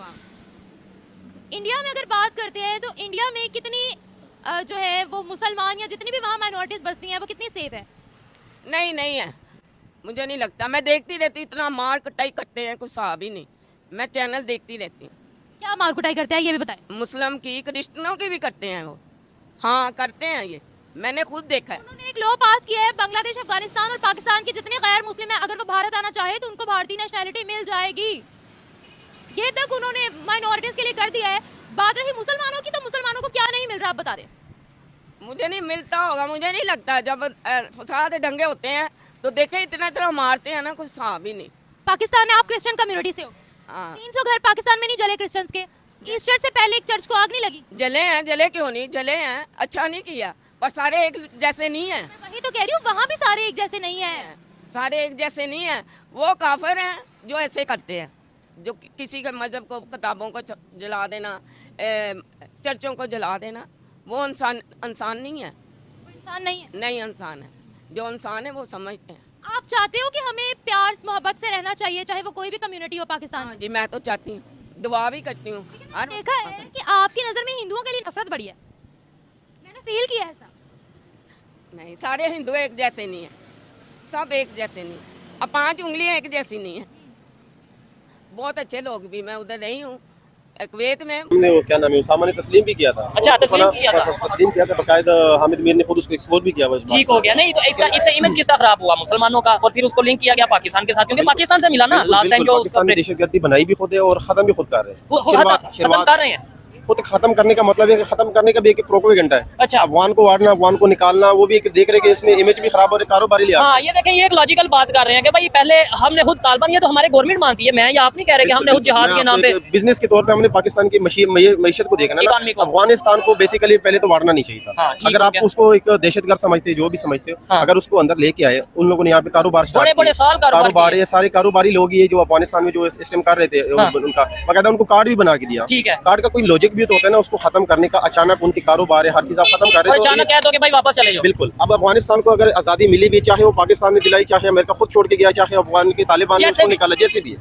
इंडिया में अगर बात करते हैं तो इंडिया में कितनी जो है वो मुसलमान या जितनी भी वहाँ माइनॉरिटीज बसती हैं वो कितनी सेफ है? नहीं है, मुझे नहीं लगता। मैं देखती रहती, इतना मार कटाई करते हैं, कुछ साहब ही नहीं। मैं चैनल देखती रहती हूँ। क्या मार कुटाई करते हैं ये भी बताएं। मुस्लिम की, क्रिश्चियनों की भी करते हैं वो, हाँ करते हैं, ये मैंने खुद देखा है। उन्होंने एक लॉ पास किया है, बांग्लादेश, अफगानिस्तान और पाकिस्तान के जितने गैर मुस्लिम हैं, अगर वो भारत आना चाहे तो उनको भारतीय नेशनैलिटी मिल जाएगी। ये तक उन्होंने माइनॉरिटीज के लिए कर दिया है। बात रही मुसलमानों की, तो मुसलमानों को क्या नहीं मिल रहा, आप बता दें। मुझे नहीं मिलता होगा, मुझे नहीं लगता। जब फसाद दंगे होते हैं तो देखे इतना मारते हैं ना, कुछ हिसाब ही नहीं। पाकिस्तान में आप क्रिश्चियन कम्युनिटी से हो, हाँ 300 घर पाकिस्तान में नहीं जले क्रिश्चियंस के। ईस्टर से पहले एक चर्च को आग नहीं लगी। जले क्यों नहीं, जले हैं, अच्छा नहीं किया, पर सारे एक जैसे नहीं है। वही तो कह रही हूँ, वहाँ भी सारे एक जैसे नहीं है। सारे एक जैसे नहीं है। वो काफिर हैं जो ऐसे करते हैं, जो किसी के मजहब को, किताबों को जला देना, चर्चों को जला देना। वो इंसान नहीं है, वो इंसान नहीं है। नहीं इंसान है। जो इंसान है वो समझते हैं। आप चाहते हो कि हमें प्यार मोहब्बत से रहना चाहिए, चाहे वो कोई भी कम्युनिटी हो पाकिस्तान में? जी मैं तो चाहती हूँ, दुआ भी करती हूँ। देखा है कि आपकी नज़र में हिंदुओं के लिए नफरत बढ़ी है, मैंने फील किया है ऐसा। नहीं, सारे हिंदू एक जैसे नहीं है, सब एक जैसे नहीं। अब 5 उंगलियां एक जैसी नहीं है। बहुत अच्छे लोग भी, मैं उधर रही हूँ कुवैत में। हमने वो क्या नाम है, उसामा ने तस्लीम भी किया था। अच्छा, तस्लीम किया था। तस्लीम किया था बाकायदा। हामिद मीर ने खुद उसको एक्सपोज भी किया। बस ठीक हो गया। नहीं तो इससे इमेज किसका खराब हुआ, मुसलमानों का, और फिर उसको लिंक किया गया पाकिस्तान के साथ, क्योंकि पाकिस्तान से मिला ना लास्ट टाइम जो पाकिस्तान ने दहशतगर्दी बनाई भी खुद है और खत्म भी खुद कर रहे हैं। खत्म कर रहे हैं। खुद खत्म करने का मतलब है कि खत्म करने का भी एक प्रोपेगेंडा है। अच्छा, अफगान को वारना, अफगान को निकालना, वो भी एक देख रहे कि इसमें इमेज भी खराब हो रही है, कारोबारी लिहाज। हाँ, ये देखें, ये एक लॉजिकल बात कर रहे हैं कि भाई पहले हमने खुद तालिबान, ये तो हमारे गवर्नमेंट मानती है। मैं या आप नहीं कह रहे कि हमने खुद जिहाद के नाम पे बिजनेस के तौर पे हमने पाकिस्तान की मईशत को देखना ना। अफगानिस्तान को बेसिकली पहले तो वारना नहीं चाहिए था। अगर आप उसको एक दहशतगर्द समझते, जो भी समझते हो, अगर उसको अंदर लेके आए, उन लोगों ने यहाँ पे कारोबार स्टार्ट किया, कारोबार, ये सारे कारोबारी लोग ये जो अफगानिस्तान में जो सिस्टम कर रहे थे, उनका बाकायदा उनको कार्ड भी बना के दिया। कार्ड का कोई लॉजिक भी तो होता है ना, उसको खत्म करने का। अचानक उनके कारोबार है, हर चीज आप खत्म कर रहे हो, अचानक कह दो कि भाई वापस चले जाओ। बिल्कुल। अब अफगानिस्तान को अगर आजादी मिली भी, चाहे वो पाकिस्तान ने दिलाई, चाहे अमेरिका खुद छोड़ के गया, चाहे अफगान के तालिबान ने उसको निकाला, जैसे भी है,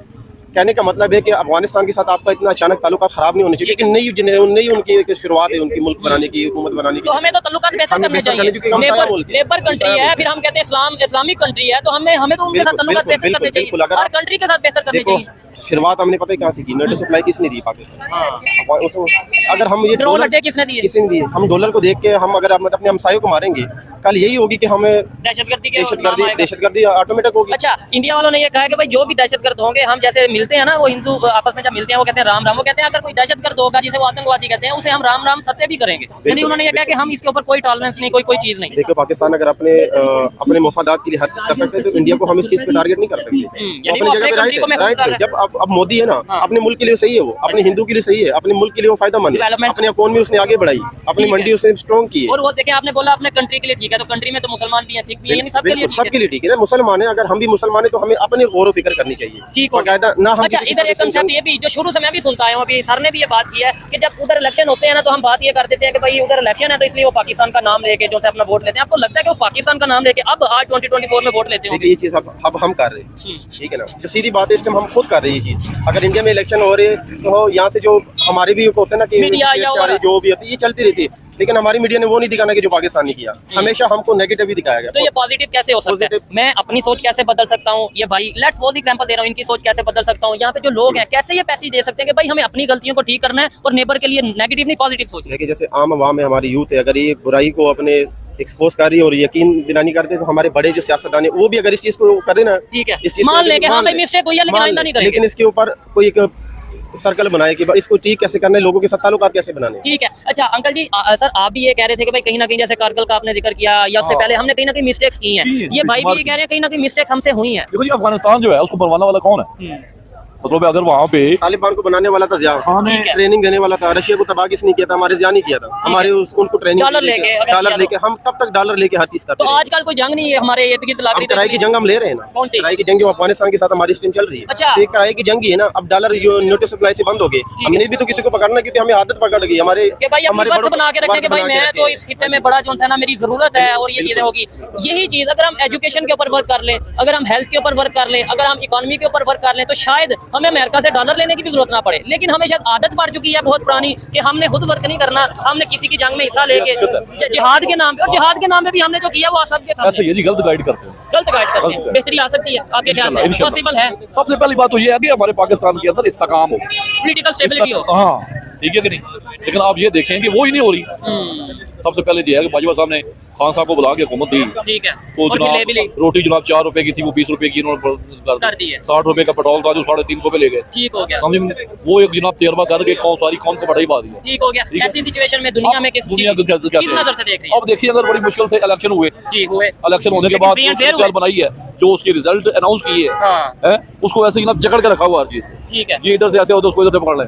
कहने का मतलब है कि अफगानिस्तान के साथ आपका इतना अचानक ताल्लुकात खराब नहीं होने चाहिए। लेकिन नई उनकी शुरुआत है, उनकी मुल्क बनाने की, हुकूमत बनाने की। तो हमें तो ताल्लुकात बेहतर करने चाहिए। नेबर कंट्री है, फिर हम कहते हैं इस्लामिक कंट्री है, तो हमें तो उनके साथ ताल्लुकात बेहतर करने चाहिए, हर कंट्री के साथ बेहतर करने चाहिए। शुरुआत हमने पता है कहाँ से की, नेटो सप्लाई किसने दी? पाकिस्तान। अगर हम ये ड्रोन अड्डे किसने दिए? किसने दिए? हम डॉलर को देख के हम अगर अपने हमसायों को मारेंगे, कल यही होगी कि हमें दहशतगर्दी ऑटोमेटिक होगी। अच्छा, इंडिया वालों ने ये कहा कि भाई जो भी दहशतगर्द होंगे, हम जैसे मिलते हैं ना, वो हिंदू आपस में जब मिलते हैं वो कहते हैं राम राम। वो कहते हैं अगर कोई दहशतगर्द होगा, जिसे वो आतंकवादी कहते हैं, उसे हम राम राम सत्य भी करेंगे। यानी उन्होंने ये कहा कि हम इसके ऊपर कोई टॉलरेंस नहीं, कोई चीज नहीं। देखो, पाकिस्तान अगर अपने मफादात के लिए हर चीज कर सकते हैं, तो इंडिया को हम इस चीज पे टारगेट नहीं कर सकते। अपनी जगह पे राइट है। जब अब मोदी है ना, अपने मुल्क के लिए सही है, वो अपने हिंदू के लिए सही है, अपने मुल्क के लिए वो फायदेमंद है। अपनी इकोनॉमी उसने आगे बढ़ाई, अपनी मंडी उसने स्ट्रॉन्ग की। और वो देखें, आपने बोला अपने कंट्री के लिए ठीक है, तो कंट्री में तो मुसलमान भी हैं, सिख भी हैं, यानी सबके लिए ठीक है ना। मुसलमान है, अगर हम भी मुसलमान है तो हमें अपने गौर फिक्र करनी चाहिए। अच्छा, इधर एक कंसेप्ट ये भी जो शुरू से मैं भी सुनता हूँ, अभी सर ने भी ये बात की है कि जब उधर इलेक्शन होते हैं ना, तो हम बात ये कर देते हैं कि भाई उधर इलेक्शन है, तो इसलिए वो पाकिस्तान का नाम लेके जो अपना वोट लेते हैं। आपको लगता है कि वो पाकिस्तान का नाम लेके अब आज 2024 में वोट लेते हैं? ये चीज अब हम कर रहे हैं, ठीक है ना। जो सीधी बात है, इस टाइम हम खुद कर रहे हैं ये चीज। अगर इंडिया में इलेक्शन हो रहे तो यहाँ से जो हमारे भी होते हैं ना कि जो भी होती है, ये चलती रहती है, लेकिन हमारी मीडिया ने वो नहीं दिखाना कि जो पाकिस्तान ने किया, हमेशा हमको नेगेटिव ही दिखाया गया। तो ये पॉजिटिव कैसे हो सकता है? मैं अपनी सोच कैसे बदल सकता हूँ? ये भाई लेट्स सपोज एग्जांपल दे रहा हूँ, इनकी सोच कैसे बदल सकता हूँ? यहाँ पे जो लोग हैं कैसे ये पैसे दे सकते हैं कि भाई हमें अपनी गलतियों को ठीक करना है और नेबर के लिए नेगेटिव नहीं पॉजिटिव सोच? देखिए, जैसे आम आवाम है, हमारी यूथ है, अगर ये बुराई को अपने एक्सपोज कर रही है और यकीन दिलानी करते हैं, तो हमारे बड़े जो सियासतदान है वो भी अगर इस चीज को करे ना, ठीक है, मान लेके हाँ भाई मिस्टेक हुई है, लेकिन आइंदा नहीं करेंगे। लेकिन इसके ऊपर कोई एक सर्कल बनाए कि इसको ठीक कैसे करना है, लोगों के साथ ताल्लुकात कैसे बनाने। ठीक है। अच्छा अंकल जी, सर आप भी ये कह रहे थे कि भाई कहीं ना कहीं जैसे कारगिल का आपने जिक्र किया, या उससे पहले हमने कहीं ना कहीं मिस्टेक्स की हैं, ये भाई भी कह रहे हैं कहीं ना कहीं मिस्टेक्स हमसे हुई हैं। देखो जी, अफगानिस्तान जो है उसको बनवाने वाला कौन है? मतलब अगर वहाँ पे तालिबान को बनाने वाला था जिया, ट्रेनिंग देने वाला था। रशिया को तबाह किसने किया था? हमारे जिया नहीं किया था। हमारे उनको ट्रेनिंग डॉलर लेके हम तब तक डॉलर लेके हर चीज करते हैं। तो आजकल कोई जंग नहीं है हमारे इर्द गिर्द लग रही है। कराई की जंग हम ले रहे हैं ना। कौन सी कराई की जंग? जो अफगानिस्तान के साथ हमारी टीम चल रही है। अच्छा, एक कराई की जंग ही है ना। अब डॉलर जो नेटो सप्लाई से बंद हो गए, हमने भी तो किसी को पकड़ना, क्योंकि हमें आदत पकड़ गई हमारे बना के रखें कि भाई मैं तो इस खित्ते में बड़ा जो है ना मेरी जरूरत है और ये चीजें होगी। यही चीज अगर हम एजुकेशन के ऊपर वर्क कर लें, अगर हम हेल्थ के ऊपर वर्क कर लें, अगर हम इकोनॉमी के ऊपर वर्क कर लें, तो शायद हमें अमेरिका से डॉलर लेने की भी जरूरत ना पड़े। लेकिन हमें शायद आदत पड़ चुकी है बहुत पुरानी कि हमने खुद वर्क नहीं करना, हमने किसी की जंग में हिस्सा लेके जिहाद के नाम पे, और जिहाद के नाम पे भी हमने जो किया वो सबके साथ ये जी गलत गाइड करते हैं, बेहतरी आ सकती है आपके ख्याल से? पॉसिबल है? सबसे पहली बात तो ये है कि हमारे पाकिस्तान के अंदर इस्तेकाम हो, पॉलिटिकल स्टेबिलिटी हो। हाँ, ठीक है कि नहीं? लेकिन आप ये देखें कि वो ही नहीं हो रही। सबसे पहले ये है कि बाजवा साहब ने खान साहब को बुला के हुकूमत दी, ठीक है, तो और जनाब जिलेबी ली। रोटी जनाब 4 रुपए की थी, वो 20 रुपए की इन्होंने कर दी है। 60 रुपए का पेट्रोल था जो 350 पे ले गए। ठीक हो गया, समझ में? वो एक जनाब तजर्बा करके सारी कौम को बढ़ाई बात है। ठीक हो गया। ऐसी सिचुएशन में दुनिया में किस नजर से देख रही है? अब देखिए, अगर बड़ी मुश्किल से इलेक्शन हुए, जी हुए, इलेक्शन होने के लेकिन बाद free and जो fair सरकार बनाई है, जो उसके रिजल्ट अनाउंस किए हाँ। है, उसको ऐसे जनाब जकड़ के रखा हुआ हर चीज। ठीक है, ये इधर से ऐसे होता है, उसको इधर से पकड़ लें,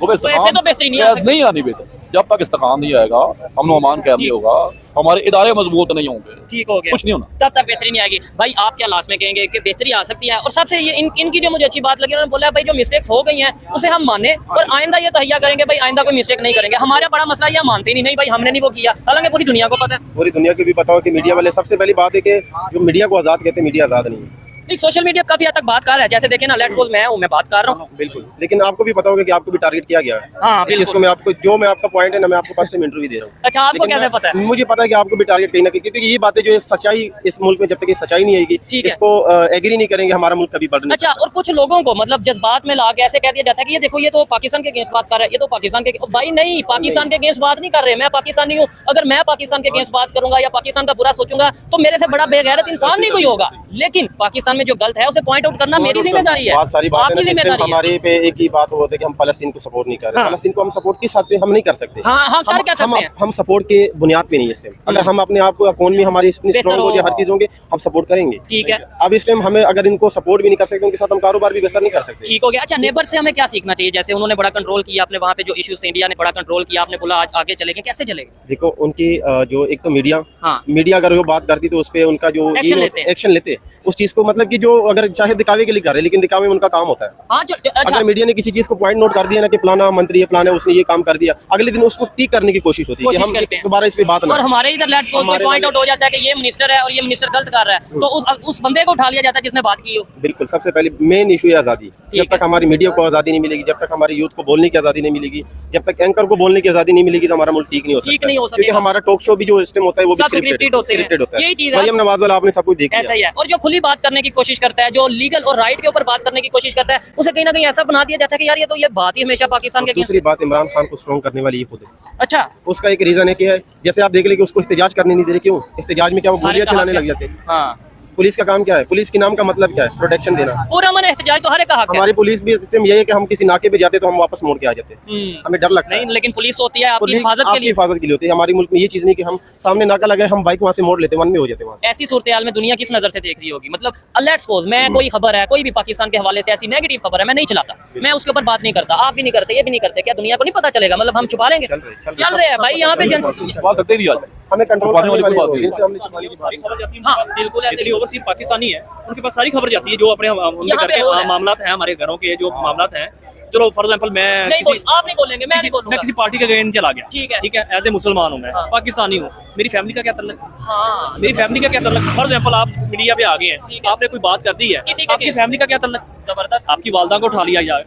तो ऐसे तो बेहतरी नहीं आ सकती। नहीं आनी बेहतर। जब तक इस्तेकाम नहीं आएगा, अमन अमान कायम नहीं होगा, हमारे इदारे मजबूत नहीं होंगे, ठीक हो गया, कुछ नहीं होना। तब तक बेहतरी नहीं आएगी। भाई आप क्या लास्ट में कहेंगे कि बेहतरी आ सकती है? और सबसे ये इनकी जो मुझे अच्छी बात लगी, उन्होंने बोला भाई जो मिस्टेक्स हो गई हैं उसे हम माने और आइंदा ये तहिया करेंगे भाई आइंदा कोई मिस्टेक नहीं करेंगे। हमारा बड़ा मसला ये मानते नहीं भाई हमने नहीं वो किया, हालांकि पूरी दुनिया को पता है। पूरी दुनिया को भी पता हो कि मीडिया वाले, सबसे पहली बात है कि जो मीडिया को आज़ाद कहते हैं, मीडिया आज़ाद नहीं है। एक सोशल मीडिया काफी हद तक बात कर रहा है, जैसे देखे ना, लेट्स सपोज मैं बात कर रहा हूँ, बिल्कुल, लेकिन आपको भी पता होगा कि आपको भी टारगेट किया गया है। हाँ, इस चीज को मैं आपको, जो मैं आपका पॉइंट है ना, मैं आपको फर्स्ट टाइम इंटरव्यू दे रहा हूँ। अच्छा, आपको लेकिन कैसे पता है? मुझे पता है कि आपको भी टारगेट कहीं ना कहीं, क्योंकि ये बातें जो है सच्चाई इस मुल्क में जब तक ये सच्चाई नहीं आएगी, ठीक है। इसको एग्री नहीं करेंगे, हमारा मुल्क कभी बढ़ नहीं अच्छा, और कुछ लोगों को मतलब जज्बात में ला के ऐसे कह दिया जाता है कि ये देखो ये तो पाकिस्तान के अगेंस्ट बात कर रहा है, ये तो पाकिस्तान के भाई नहीं, पाकिस्तान के अगेंस्ट बात नहीं कर रहे। मैं पाकिस्तानी हूँ, अगर मैं पाकिस्तान के अगेंस्ट बात करूंगा या पाकिस्तान का बुरा सोचूंगा तो मेरे से बड़ा बेगैरत इंसान नहीं कोई होगा। लेकिन पाकिस्तान में जो गलत है उसे पॉइंट आउट करना मेरी जिम्मेदारी है, बहुत सारी बातें आपकी ना, जिम्मेदारी है। हमारे पे एक ही बात होती है कि हम फलस्तीन को सपोर्ट नहीं कर रहे। हाँ। फलस्तीन को हम सपोर्ट किस हद से हम नहीं कर सकते। हाँ, कर क्या सकते हैं? हम सपोर्ट के बुनियाद पे नहीं है। अगर हम अपने आप को इकोनॉमी हमारी स्ट्रॉन्ग हो जाए, हर चीज होंगे, हम सपोर्ट करेंगे। ठीक है, अब इस टाइम हमें अगर इनको सपोर्ट भी नहीं कर सकते, उनके साथ हम कारोबार भी बेहतर नहीं कर सकते। ठीक हो गया। अच्छा, नेबर से हमें क्या सीखना चाहिए? जैसे उन्होंने बड़ा कंट्रोल किया, आपने वहाँ पे जो इश्यूज थे इंडिया ने बड़ा कंट्रोल किया, आपने बोला आज आगे चलेंगे, कैसे चलेंगे? देखो, उनकी जो एक तो मीडिया, हाँ। मीडिया अगर वो बात करती तो उस पे उनका जो एक्शन लेते उस चीज को, मतलब कि जो अगर चाहे दिखावे के लिए कर रहे, लेकिन दिखावे में उनका काम होता है। हाँ, अच्छा, अगर मीडिया ने किसी चीज को पॉइंट नोट कर दिया ना कि फलाना मंत्री है, फलाना उसने ये काम कर दिया, अगले दिन उसको ठीक करने की कोशिश होती है कि हम दोबारा इस पे बात ना। और हमारे इधर लेट्स सपोज पॉइंट आउट हो जाता है कि ये मिनिस्टर है और ये मिनिस्टर गलत कर रहा है, तो उस बंदे को उठा लिया जाता है जिसने बात की हो। बिल्कुल, सबसे पहले मेन इशू है आज़ादी। जब तक हमारी मीडिया को आज़ादी नहीं मिलेगी, जब तक हमारी यूथ को बोलने की आज़ादी नहीं मिलेगी, जब तक एंकर को बोलने की आज़ादी नहीं मिलेगी, तो हमारा मुल्क ठीक नहीं हो सकता। क्योंकि हमारा टॉक शो भी जो सिस्टम होता है वो भी स्क्रिप्टेड होता है। यही चीज है, मरियम नवाज वाला आपने सब कुछ देखा ऐसा ही है। और जो खुली बात करने की कोशिश करता है, जो लीगल और राइट के ऊपर बात करने की कोशिश करता है, उसे कहीं ना कहीं ऐसा बना दिया जाता है कि यार ये तो ये बात ही हमेशा पाकिस्तान के। दूसरी बात, इमरान खान को स्ट्रॉन्ग करने वाली ये खुद है। अच्छा, उसका एक रीजन है कि जैसे आप देख ले कि उसको इख्तिजाज करने नहीं दे रहे। क्यों इख्तिजाज में? क्या वो गोलियां चलाने लग जाते हैं? हाँ, पुलिस का काम क्या है? पुलिस के नाम का मतलब क्या है? प्रोटेक्शन देना। पूरा मन एहतजाज तो हर एक का हक है। हमारी पुलिस भी सिस्टम यही है कि हम किसी नाके पे जाते तो हम वापस मोड़ के आ जाते हैं, हमें डर लगता है। नहीं, लेकिन पुलिस तो होती है आपकी हिफाजत के लिए। हिफाजत के लिए होती है। हमारे मुल्क में ये चीज नहीं कि हम सामने नाका लगे, हम बाइक वहाँ से मोड़ लेते, वन में हो जाते वहाँ से। ऐसी सूरत में दुनिया किस नजर से देख रही होगी? मतलब लेट्स सपोज मैं कोई खबर है, कोई भी पाकिस्तान के हवाले से ऐसी नेगेटिव खबर है, मैं नहीं चलाता, मैं उसके ऊपर बात नहीं करता, आप भी नहीं करते, ये भी नहीं करते, क्या दुनिया को नहीं पता चलेगा? मतलब हम छुपा लेंगे? चल रहे हैं भाई यहाँ पे छुपा सकते ही नहीं आज। हमें कंट्रोल करने वाली बात है। हाँ, बिल्कुल ऐसे ओवरसीज पाकिस्तानी है, उनके पास सारी खबर जाती है जो अपने उनके घर के मामला हैं, हमारे घरों के जो मामला हैं। चलो फॉर एग्जांपल मैं आप नहीं बोलेंगे, मैं नहीं बोलूंगा। मैं किसी पार्टी का अगेंस्ट चला गया, ठीक है, एज ए मुसलमान हूँ मैं, पाकिस्तानी हूँ, मेरी फैमिली का क्या तल्लक? हाँ, मेरी फैमिली का क्या तल्लक? फॉर एग्जांपल आप मीडिया पे आ गए हैं, आपने कोई बात कर दी है, आपकी फैमिली का क्या तल्लक? जबरदस्त। आपकी वालदा को उठा लिया जाए,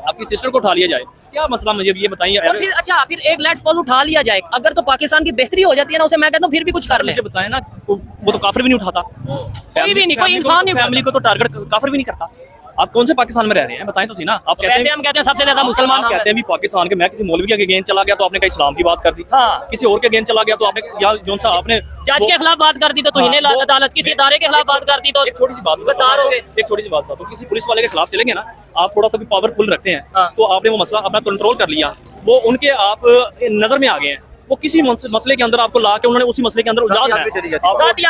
आपकी सिस्टर को उठा लिया जाए, क्या मसला? मुझे ये बताइए। और फिर अच्छा, फिर एक लेट्स सपोज उठा लिया जाए, अगर तो पाकिस्तान की बेहतरी हो जाती है ना, उसे मैं कहता हूँ फिर भी कुछ कर ले। मुझे बताएं ना, वो तो काफिर भी नहीं उठाता, कोई भी नहीं, कोई इंसान नहीं, फैमिली को तो टारगेट काफिर भी नहीं करता। आप कौन से पाकिस्तान में रह रहे हैं बताएं तो सही ना। आप कहते हैं, हम कहते हैं सबसे ज्यादा मुसलमान कहते हैं भी पाकिस्तान के। मैं किसी मौलवी के अगेंस्ट चला गया तो आपने कहीं इस्लाम की बात कर दी, हाँ। किसी और के अगेंस्ट चला गया तो आपने या जोन सा आपने जज के खिलाफ बात कर दी तो तुहिने अदालत, किसी इदारे के खिलाफ बात कर दी तो एक छोटी सी बात बता रहे, एक छोटी सी बात बताओ, किसी पुलिस वाले के खिलाफ चलेंगे ना, आप थोड़ा सा भी पावरफुल रखते हैं, तो आपने वो मसला अपना कंट्रोल कर लिया, वो उनके आप नजर में आ गए हैं, वो किसी मसले के अंदर आपको ला के उन्होंने उसी मसले के अंदर उलझा दिया,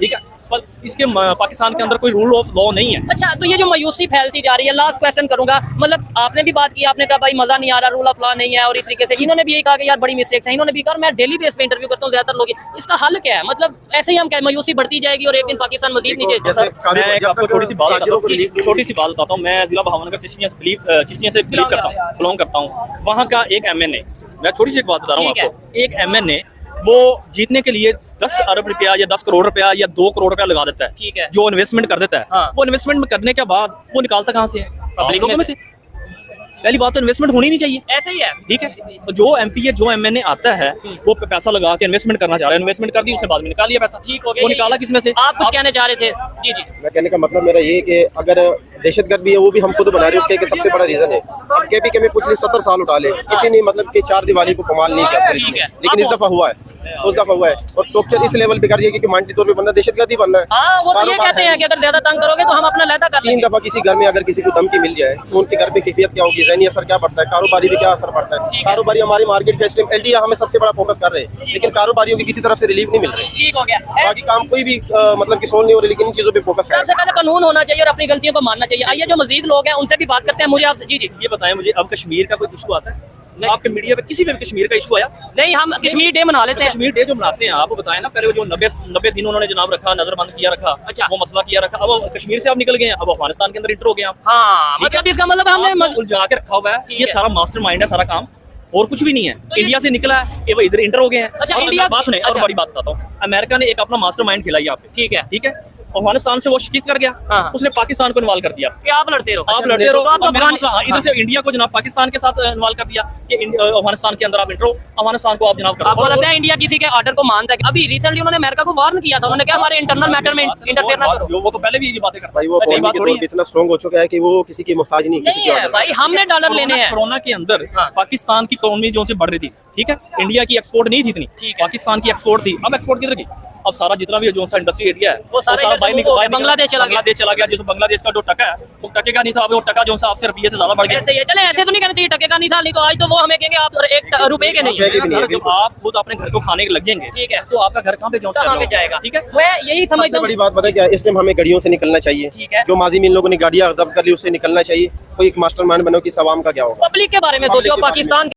ठीक है। पर इसके पाकिस्तान के अंदर कोई रूल ऑफ लॉ नहीं है। अच्छा, तो ये जो मायूसी फैलती जा रही है, लास्ट क्वेश्चन करूंगा, मतलब आपने भी बात की, आपने कहा भाई मजा नहीं आ रहा, रूल ऑफ लॉ नहीं है, और इस तरीके से इन्होंने भी यही कहा कि यार बड़ी मिस्टेक्स हैं, इन्होंने भी कहा। मैं डेली बेस पे इंटरव्यू करता हूँ ज्यादातर लोग, इसका हल क्या है? मतलब ऐसे ही हम क्या मायूसी बढ़ती जाएगी और एक दिन पाकिस्तान मजीद नीचे? मैं आपको छोटी सी बात बताता हूँ। मैं जिला भावनगर चिश्तिया से बिलोंग करता हूँ। वहाँ का एक MNA, मैं छोटी सी एक बात बता रहा हूँ आपको, एक MNA वो जीतने के लिए 10 अरब रुपया या 10 करोड़ रुपया या 2 करोड़ रुपया लगा देता है, ठीक है, जो इन्वेस्टमेंट कर देता है। हाँ। वो इन्वेस्टमेंट करने के बाद वो निकालता कहाँ से है? पब्लिक लोगों में से। पहली बात तो इन्वेस्टमेंट होनी नहीं चाहिए, ऐसे ही है, ठीक है। तो जो MP है, जो MNA आता है, वो पैसा लगा के इन्वेस्टमेंट करना चाह रहा है, इन्वेस्टमेंट कर दी, उसने बाद में निकाल लिया पैसा, ठीक हो गया। वो निकाला किसमें से? आप कुछ कहने चाह रहे थे? जी जी। मैं कहने का मतलब मेरा ये कि अगर दहशतगर्द भी है, वो भी हम खुद बना रहे हैं। उसका एक सबसे बड़ा रीजन है, अब केपीके में पिछले 70 साल उठा ले, किसी ने मतलब कि 4 दिवाली को कमाल नहीं किया पुलिस ने, लेकिन इस दफा हुआ है, उस दफा हुआ है। और टॉर्चर इस लेवल पे कर रही है कि मानती तौर पे बंदा दहशतगर्द ही बनना है। हाँ, वो तो ये कहते हैं कि अगर ज्यादा तंग करोगे तो हम अपना लहदा कर 3 दफा किसी घर में अगर किसी को धमकी मिल जाए तो उनके घर पे कैफियत क्या होगी, ज़हनी असर क्या पड़ता है, कारोबारी पे क्या असर पड़ता है। कारोबारी हमारे मार्केट का स्टेम एलडीए हमें सबसे बड़ा फोकस कर रहे हैं, लेकिन कारोबारियों की किसी तरफ से रिलीफ नहीं मिल रही। ठीक हो गया। बाकी काम कोई भी मतलब कि सोल्व नहीं हो रही, लेकिन इन चीजों पे फोकस है। सबसे पहले कानून होना चाहिए और अपनी गलतियों को मानना चाहिए। आइए जो मजीद लोग हैं उनसे भी बात करते हैं। मुझे आपसे जी ये बताएं मुझे, अब कश्मीर का कोई इशू आता है आपके मीडिया पे, किसी पे भी कश्मीर का इशू आया? नहीं, हम कश्मीर डे मना लेते हैं। कश्मीर डे जो मनाते हैं आप बताएं ना, पहले जो 90 दिन उन्होंने जनाब रखा, नजरबंद किया रखा, अच्छा, वो मसला किया रखा, अब कश्मीर से आप निकल गए हैं, अब अफगानिस्तान के अंदर इंटर हो गए आप। हाँ, मतलब इसका मतलब हमने उलझा के रखा हुआ है, ये सारा मास्टरमाइंड है सारा काम, और कुछ भी नहीं है। इंडिया से निकला है ये, वो इधर इंटर हो गए हैं। अच्छा, और इंडिया बात सुने, और बड़ी बात बताता हूँ, अमेरिका ने एक अपना मास्टरमाइंड खेला यहाँ पे, ठीक है, अफगानिस्तान से वो शिकस्त कर गया, उसने पाकिस्तान को इन्वॉल्व कर दिया कि आप लड़ते रहो, आप लड़ते रहो। तो मेरा मसला इधर से इंडिया को जनाब पाकिस्तान के साथ इन्वॉल्व कर दिया कि अफगानिस्तान के अंदर आप इंटर हो, अफगानिस्तान को आप जनाब करो। आपको लगता है इंडिया किसी के ऑर्डर को मानता है? अभी रिसेंटली उन्होंने अमेरिका को वार्न किया था, उन्होंने कहा हमारे इंटरनल मैटर में इंटरफेयर ना करो। वो तो पहले भी ये बातें करता भाई, वो कौमी के तौर पे इतना स्ट्रांग हो चुका है कि वो किसी की मोहताज नहीं, किसी की है भाई, हमने डॉलर लेने हैं। कोरोना के अंदर पाकिस्तान की इकोनॉमी जो से बढ़ रही थी, ठीक है, इंडिया की एक्सपोर्ट नहीं थी इतनी, पाकिस्तान की एक्सपोर्ट थी। अब एक्सपोर्ट किधर गई? अब सारा जितना भी जो सा इंडस्ट्री एरिया है वो सारा बांग्लादेश चला गया। जिस बांग्लादेश का जो टका है वो टके का नहीं था, अब वो टका जो आपसे रुपये से ज्यादा बढ़ गया। ऐसे ही चले, ऐसे तो नहीं कहना चाहिए टके का नहीं था, नहीं तो आज तो वो हमें कहेंगे आप 1 रुपए के नहीं है। जब आप खुद अपने घर को खाने लगेंगे, ठीक है, तो आपका घर कहाँ पे जाएगा? ठीक है, मैं यही समझता सबसे बड़ी बात बताए क्या, इस टाइम हमें गाड़ियों से निकलना चाहिए। ठीक है, जो माजी में इन लोगों ने गाड़ियां जब्त कर ली उससे निकलना चाहिए। कोई एक मास्टरमाइंड बनो कि सवाम का क्या होगा। पब्लिक के बारे में सोचो, पाकिस्तान